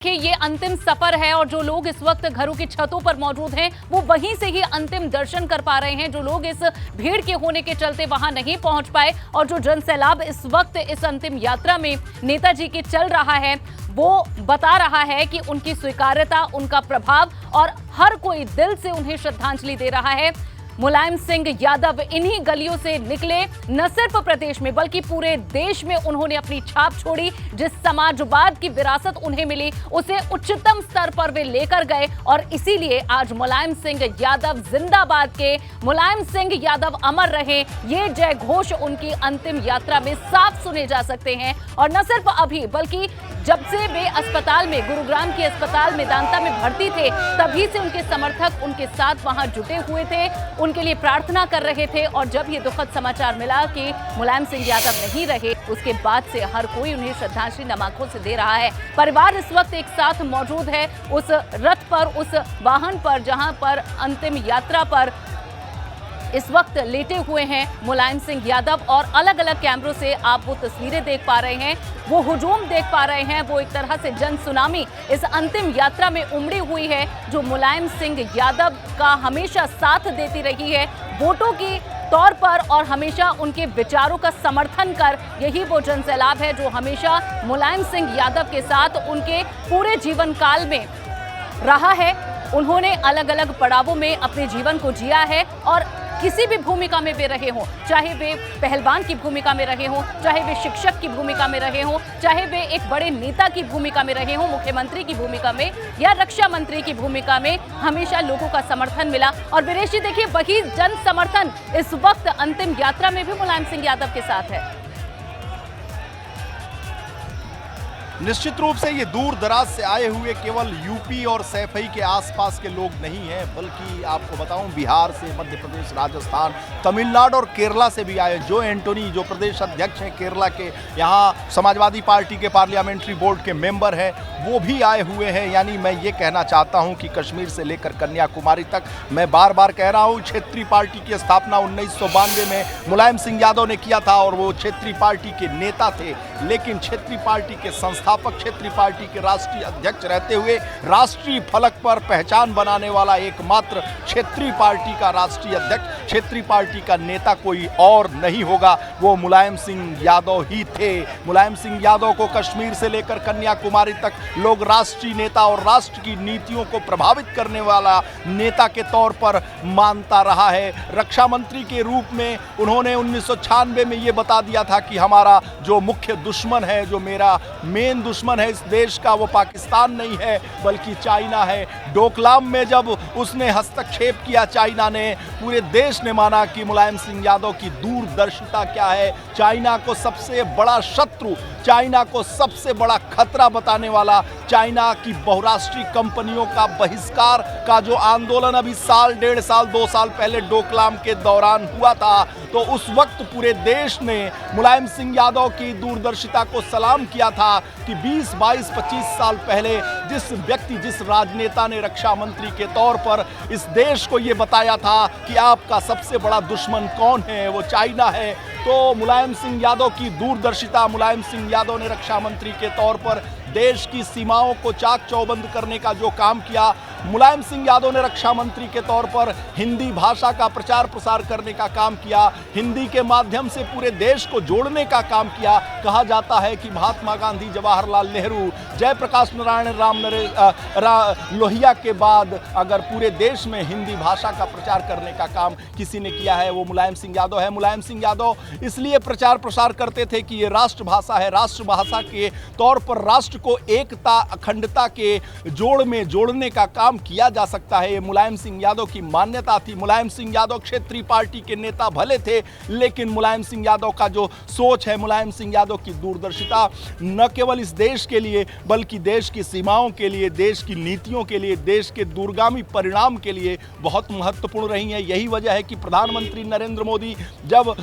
कि ये अंतिम सफर है और जो लोग इस वक्त घरों की छतों पर मौजूद हैं वो वहीं से ही अंतिम दर्शन कर पा रहे हैं। जो लोग इस भीड़ के होने के चलते वहां नहीं पहुंच पाए और जो जनसैलाब इस वक्त इस अंतिम यात्रा में नेताजी की चल रहा है वो बता रहा है कि उनकी स्वीकार्यता, उनका प्रभाव और हर कोई दिल से उन्हें श्रद्धांजलि दे रहा है। मुलायम सिंह यादव इन्हीं गलियों से निकले, न सिर्फ प्रदेश में बल्कि पूरे देश में उन्होंने अपनी छाप छोड़ी। जिस समाजवाद की विरासत उन्हें मिली उसे उच्चतम स्तर पर वे लेकर गए और इसीलिए आज मुलायम सिंह यादव जिंदाबाद के मुलायम सिंह यादव अमर रहे, ये जय घोष उनकी अंतिम यात्रा में साफ सुने जा सकते हैं। और न सिर्फ अभी बल्कि जब से वे अस्पताल में, गुरुग्राम के अस्पताल मेदांता में भर्ती थे, तभी से उनके समर्थक उनके साथ वहां जुटे हुए थे, उनके लिए प्रार्थना कर रहे थे। और जब ये दुखद समाचार मिला कि मुलायम सिंह यादव नहीं रहे, उसके बाद से हर कोई उन्हें श्रद्धांजलि नम आंखों से दे रहा है। परिवार इस वक्त एक साथ मौजूद है उस रथ पर, उस वाहन पर जहां पर अंतिम यात्रा पर इस वक्त लेटे हुए हैं मुलायम सिंह यादव। और अलग अलग कैमरों से आप वो तस्वीरें देख पा रहे हैं, वो हुजूम देख पा रहे हैं, वो एक तरह से जन सुनामी इस अंतिम यात्रा में उमड़ी हुई है जो मुलायम सिंह यादव का हमेशा साथ देती रही है वोटों की तौर पर और हमेशा उनके विचारों का समर्थन कर। यही वो जनसैलाब है जो हमेशा मुलायम सिंह यादव के साथ उनके पूरे जीवन काल में रहा है। उन्होंने अलग अलग पड़ावों में अपने जीवन को जिया है और किसी भी भूमिका में वे रहे हों, चाहे वे पहलवान की भूमिका में रहे हों, चाहे वे शिक्षक की भूमिका में रहे हों, चाहे वे एक बड़े नेता की भूमिका में रहे हों, मुख्यमंत्री की भूमिका में या रक्षा मंत्री की भूमिका में, हमेशा लोगों का समर्थन मिला। और वीरेश जी देखिए, वही जन समर्थन इस वक्त अंतिम यात्रा में भी मुलायम सिंह यादव के साथ है। निश्चित रूप से ये दूर दराज से आए हुए केवल यूपी और सैफई के आसपास के लोग नहीं हैं, बल्कि आपको बताऊं बिहार से, मध्य प्रदेश, राजस्थान, तमिलनाडु और केरला से भी आए। जो एंटोनी, जो प्रदेश अध्यक्ष हैं केरला के, यहाँ समाजवादी पार्टी के पार्लियामेंट्री बोर्ड के मेंबर हैं, वो भी आए हुए हैं। यानी मैं ये कहना चाहता हूँ कि कश्मीर से लेकर कन्याकुमारी तक, मैं बार बार कह रहा हूँ, क्षेत्रीय पार्टी की स्थापना 1992 में मुलायम सिंह यादव ने किया था और वो क्षेत्रीय पार्टी के नेता थे। लेकिन क्षेत्रीय पार्टी के संस्थापक, क्षेत्रीय पार्टी के राष्ट्रीय अध्यक्ष रहते हुए राष्ट्रीय फलक पर पहचान बनाने वाला एकमात्र क्षेत्रीय पार्टी का राष्ट्रीय अध्यक्ष, क्षेत्रीय पार्टी का नेता कोई और नहीं होगा, वो मुलायम सिंह यादव ही थे। मुलायम सिंह यादव को कश्मीर से लेकर कन्याकुमारी तक लोग राष्ट्रीय नेता और राष्ट्र की नीतियों को प्रभावित करने वाला नेता के तौर पर मानता रहा है। रक्षा मंत्री के रूप में उन्होंने 1996 में ये बता दिया था कि हमारा जो मुख्य दुश्मन है, जो मेरा मेन दुश्मन है इस देश का, वो पाकिस्तान नहीं है बल्कि चाइना है। डोकलाम में जब उसने हस्तक्षेप किया चाइना ने, पूरे देश ने माना कि मुलायम सिंह यादव की दूरदर्शिता क्या है। चाइना को सबसे बड़ा शत्रु, चाइना को सबसे बड़ा खतरा बताने वाला, चाइना की बहुराष्ट्रीय कंपनियों का बहिष्कार का जो आंदोलन अभी साल, 1.5 साल, 2 साल पहले डोकलाम के दौरान हुआ था, तो उस वक्त पूरे देश ने मुलायम सिंह यादव की दूरदर्शिता को सलाम किया था कि 20, 22, 25 साल पहले जिस व्यक्ति, जिस राजनेता ने रक्षा मंत्री के तौर पर इस देश को ये बताया था कि आपका सबसे बड़ा दुश्मन कौन है, वो चाइना है, तो मुलायम सिंह यादव की दूरदर्शिता, मुलायम सिंह यादव ने रक्षा मंत्री के तौर पर देश की सीमाओं को चाक चौबंद करने का जो काम किया, मुलायम सिंह यादव ने रक्षा मंत्री के तौर पर हिंदी भाषा का प्रचार प्रसार करने का काम किया, हिंदी के माध्यम से पूरे देश को जोड़ने का काम किया। कहा जाता है कि महात्मा गांधी, जवाहरलाल नेहरू, जयप्रकाश नारायण लोहिया के बाद अगर पूरे देश में हिंदी भाषा का प्रचार करने का काम किसी ने किया है वो मुलायम सिंह यादव है। मुलायम सिंह यादव इसलिए प्रचार प्रसार करते थे कि ये राष्ट्रभाषा है, राष्ट्रभाषा के तौर पर राष्ट्र को एकता, अखंडता के जोड़ में जोड़ने का काम किया जा सकता है। ये मुलायम सिंह यादव की मान्यता थी। मुलायम सिंह यादव क्षेत्रीय पार्टी के नेता भले थे, लेकिन मुलायम सिंह यादव का जो सोच है, मुलायम सिंह यादव की दूरदर्शिता न केवल इस देश के लिए बल्कि देश की सीमाओं के लिए, देश की नीतियों के लिए, देश के दूरगामी परिणाम के लिए बहुत महत्वपूर्ण रही है। यही वजह है कि प्रधानमंत्री नरेंद्र मोदी जब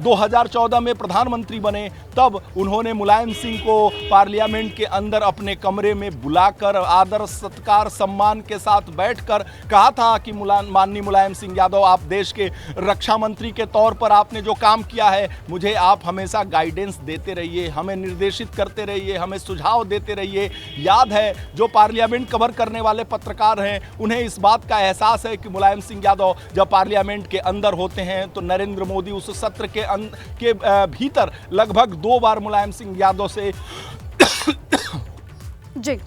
2014 में प्रधानमंत्री बने, तब उन्होंने मुलायम सिंह को पार्लियामेंट के अंदर अपने कमरे में बुलाकर आदर, सत्कार, सम्मान के साथ बैठकर कहा था कि माननीय मुलायम सिंह यादव, आप देश के रक्षा मंत्री के तौर पर आपने जो काम किया है, मुझे आप हमेशा गाइडेंस देते रहिए, हमें निर्देशित करते रहिए, हमें सुझाव देते रहिए। याद है जो पार्लियामेंट कवर करने वाले पत्रकार हैं, उन्हें इस बात का एहसास है कि मुलायम सिंह यादव जब पार्लियामेंट के अंदर होते हैं तो नरेंद्र मोदी उस सत्र के भीतर लगभग 2 बार मुलायम सिंह यादव से जी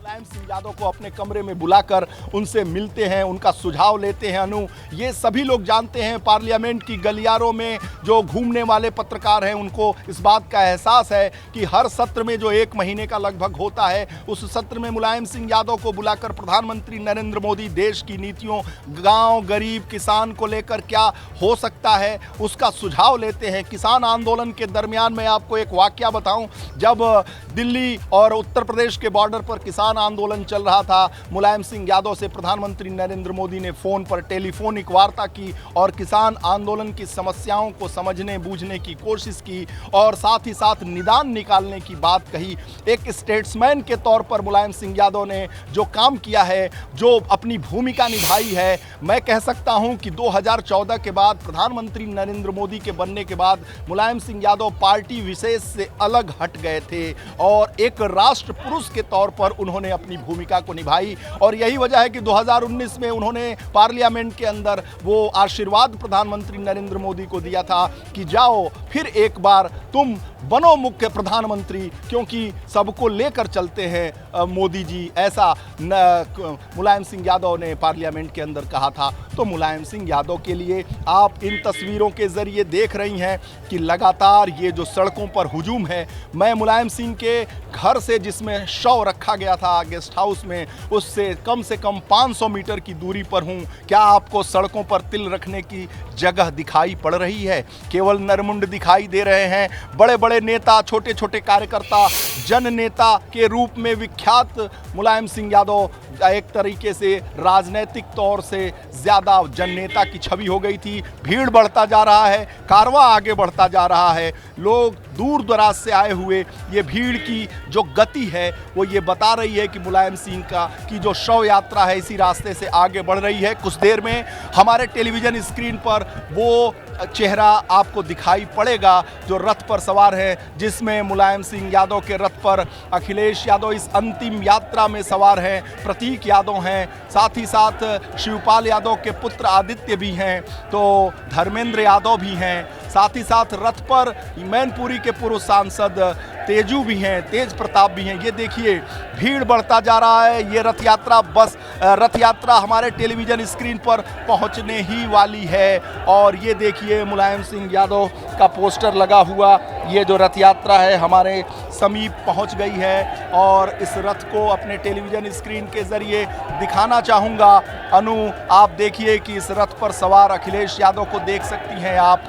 मुलायम सिंह यादव को अपने कमरे में बुलाकर उनसे मिलते हैं, उनका सुझाव लेते हैं। अनु, ये सभी लोग जानते हैं, पार्लियामेंट की गलियारों में जो घूमने वाले पत्रकार हैं उनको इस बात का एहसास है कि हर सत्र में जो 1 महीने का लगभग होता है, उस सत्र में मुलायम सिंह यादव को बुलाकर प्रधानमंत्री नरेंद्र मोदी देश की नीतियों, गांव, गरीब, किसान को लेकर क्या हो सकता है उसका सुझाव लेते हैं। किसान आंदोलन के दरमियान मैं आपको एक वाकया बताऊं, जब दिल्ली और उत्तर प्रदेश के बॉर्डर पर किसान आंदोलन चल रहा था, मुलायम सिंह यादव से प्रधानमंत्री नरेंद्र मोदी ने फोन पर टेलीफोनिक वार्ता की और किसान आंदोलन की समस्याओं को समझने बूझने की कोशिश की और साथ ही साथ निदान निकालने की बात कही। एक स्टेट्समैन के तौर पर मुलायम सिंह यादव ने जो काम किया है, जो अपनी भूमिका निभाई है, मैं कह सकता हूं कि 2014 के बाद प्रधानमंत्री नरेंद्र मोदी के बनने के बाद मुलायम सिंह यादव पार्टी विशेष से अलग हट गए थे और एक राष्ट्र पुरुष के तौर पर उन्होंने अपनी भूमिका को निभाई। और यही वजह है कि 2019 में उन्होंने पार्लियामेंट के अंदर वो आशीर्वाद प्रधानमंत्री नरेंद्र मोदी को दिया था कि जाओ फिर एक बार तुम बनो मुख्य प्रधानमंत्री, क्योंकि सबको लेकर चलते हैं मोदी जी, ऐसा मुलायम सिंह यादव ने पार्लियामेंट के अंदर कहा था। तो मुलायम सिंह यादव के लिए आप इन तस्वीरों के जरिए देख रही हैं कि लगातार ये जो सड़कों पर हुजूम है, मैं मुलायम सिंह के घर से जिसमें शव रखा गया था गेस्ट हाउस में, उससे कम 500 मीटर की दूरी पर हूँ। क्या आपको सड़कों पर तिल रखने की जगह दिखाई पड़ रही है? केवल नरमुंड दिखाई दे रहे हैं। बड़े बड़े नेता, छोटे छोटे कार्यकर्ता, जन नेता के रूप में विख्यात मुलायम सिंह यादव एक तरीके से राजनीतिक तौर से ज़्यादा जन नेता की छवि हो गई थी। भीड़ बढ़ता जा रहा है, कारवां आगे बढ़ता जा रहा है, लोग दूर दराज से आए हुए, ये भीड़ की जो गति है वो ये बता रही है कि मुलायम सिंह की जो शव यात्रा है इसी रास्ते से आगे बढ़ रही है। कुछ देर में हमारे टेलीविज़न स्क्रीन पर वो चेहरा आपको दिखाई पड़ेगा जो रथ पर सवार है, जिसमें मुलायम सिंह यादव के रथ पर अखिलेश यादव इस अंतिम यात्रा में सवार हैं, प्रतीक यादव हैं, साथ ही साथ शिवपाल यादव के पुत्र आदित्य भी हैं, तो धर्मेंद्र यादव भी हैं, साथ ही साथ रथ पर मैनपुरी के पूर्व सांसद तेजू भी हैं, तेज प्रताप भी हैं। ये देखिए भीड़ बढ़ता जा रहा है। ये रथ यात्रा हमारे टेलीविज़न स्क्रीन पर पहुंचने ही वाली है और ये देखिए मुलायम सिंह यादव का पोस्टर लगा हुआ ये जो रथ यात्रा है हमारे समीप पहुंच गई है और इस रथ को अपने टेलीविज़न स्क्रीन के ज़रिए दिखाना चाहूँगा। अनु, आप देखिए कि इस रथ पर सवार अखिलेश यादव को देख सकती हैं आप।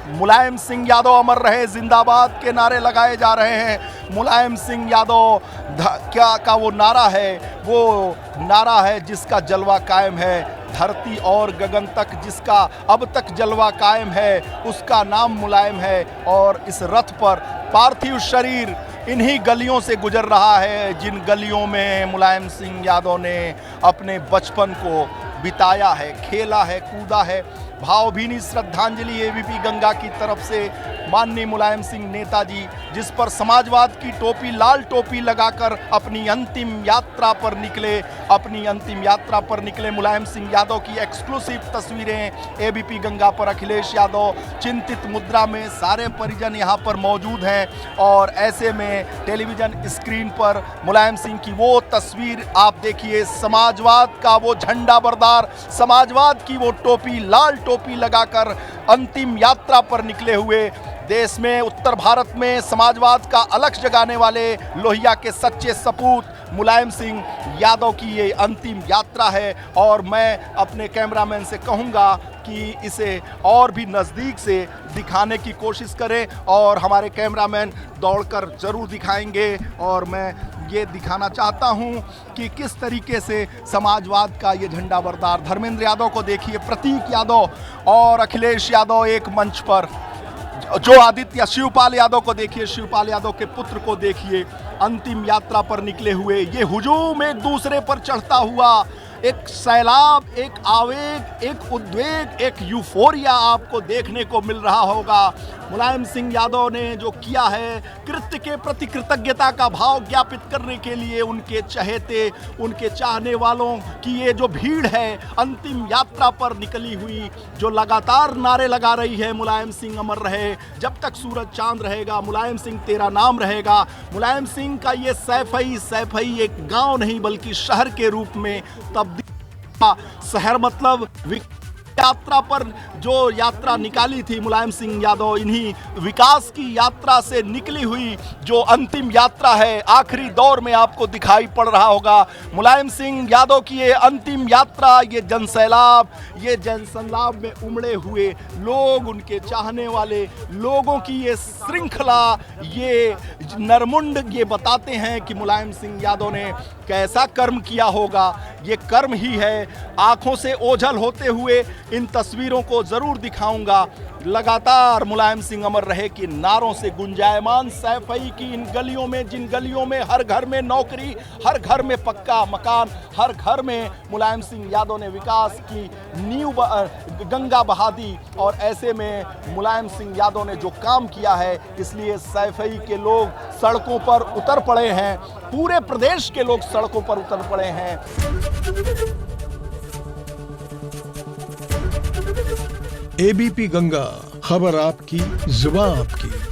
मुलायम सिंह यादव अमर रहे जिंदाबाद के नारे लगाए जा रहे हैं। मुलायम सिंह यादव क्या का वो नारा है जिसका जलवा कायम है, धरती और गगन तक जिसका अब तक जलवा कायम है, उसका नाम मुलायम है। और इस रथ पर पार्थिव शरीर इन्हीं गलियों से गुजर रहा है जिन गलियों में मुलायम सिंह यादव ने अपने बचपन को बिताया है, खेला है, कूदा है। भावभीनी श्रद्धांजलि एबीपी गंगा की तरफ से माननीय मुलायम सिंह नेताजी, जिस पर समाजवाद की टोपी, लाल टोपी लगाकर अपनी अंतिम यात्रा पर निकले मुलायम सिंह यादव की एक्सक्लूसिव तस्वीरें एबीपी गंगा पर। अखिलेश यादव चिंतित मुद्रा में, सारे परिजन यहाँ पर मौजूद हैं और ऐसे में टेलीविज़न स्क्रीन पर मुलायम सिंह की वो तस्वीर आप देखिए, समाजवाद का वो झंडा बरदार, समाजवाद की वो टोपी, लाल टोपी लगाकर अंतिम यात्रा पर निकले हुए। देश में, उत्तर भारत में समाजवाद का अलख जगाने वाले लोहिया के सच्चे सपूत मुलायम सिंह यादव की ये अंतिम यात्रा है और मैं अपने कैमरामैन से कहूँगा कि इसे और भी नज़दीक से दिखाने की कोशिश करें और हमारे कैमरामैन दौड़कर ज़रूर दिखाएंगे। और मैं ये दिखाना चाहता हूँ कि किस तरीके से समाजवाद का ये झंडा बरदार, धर्मेंद्र यादव को देखिए, प्रतीक यादव और अखिलेश यादव एक मंच पर, जो आदित्य शिवपाल यादव को देखिए, शिवपाल यादव के पुत्र को देखिए, अंतिम यात्रा पर निकले हुए। ये हुजूम एक दूसरे पर चढ़ता हुआ एक सैलाब, एक आवेग, एक उद्वेग, एक यूफोरिया आपको देखने को मिल रहा होगा। मुलायम सिंह यादव ने जो किया है, कृत्य के प्रति कृतज्ञता का भाव ज्ञापित करने के लिए उनके चहेते, उनके चाहने वालों की ये जो भीड़ है अंतिम यात्रा पर निकली हुई, जो लगातार नारे लगा रही है, मुलायम सिंह अमर रहे, जब तक सूरज चांद रहेगा मुलायम सिंह तेरा नाम रहेगा। मुलायम सिंह का ये सैफई एक गांव नहीं बल्कि शहर के रूप में तब्दील, शहर मतलब यात्रा पर जो यात्रा निकाली थी मुलायम सिंह यादव, इन्हीं विकास की यात्रा से निकली हुई जो अंतिम यात्रा है, आखिरी दौर में आपको दिखाई पड़ रहा होगा। मुलायम सिंह यादव की ये अंतिम यात्रा, ये जनसैलाब में उमड़े हुए लोग, उनके चाहने वाले लोगों की ये श्रृंखला, ये नरमुंड ये बताते हैं कि मुलायम सिंह यादव ने कैसा कर्म किया होगा। ये कर्म ही है। आंखों से ओझल होते हुए इन तस्वीरों को जरूर दिखाऊंगा। लगातार मुलायम सिंह अमर रहे कि नारों से गुंजायमान सैफई की इन गलियों में, जिन गलियों में हर घर में नौकरी, हर घर में पक्का मकान, हर घर में मुलायम सिंह यादव ने विकास की नींव गंगा बहा दी। और ऐसे में मुलायम सिंह यादव ने जो काम किया है, इसलिए सैफई के लोग सड़कों पर उतर पड़े हैं, पूरे प्रदेश के लोग सड़कों पर उतर पड़े हैं। एबीपी गंगा, खबर आपकी, जुबान आपकी।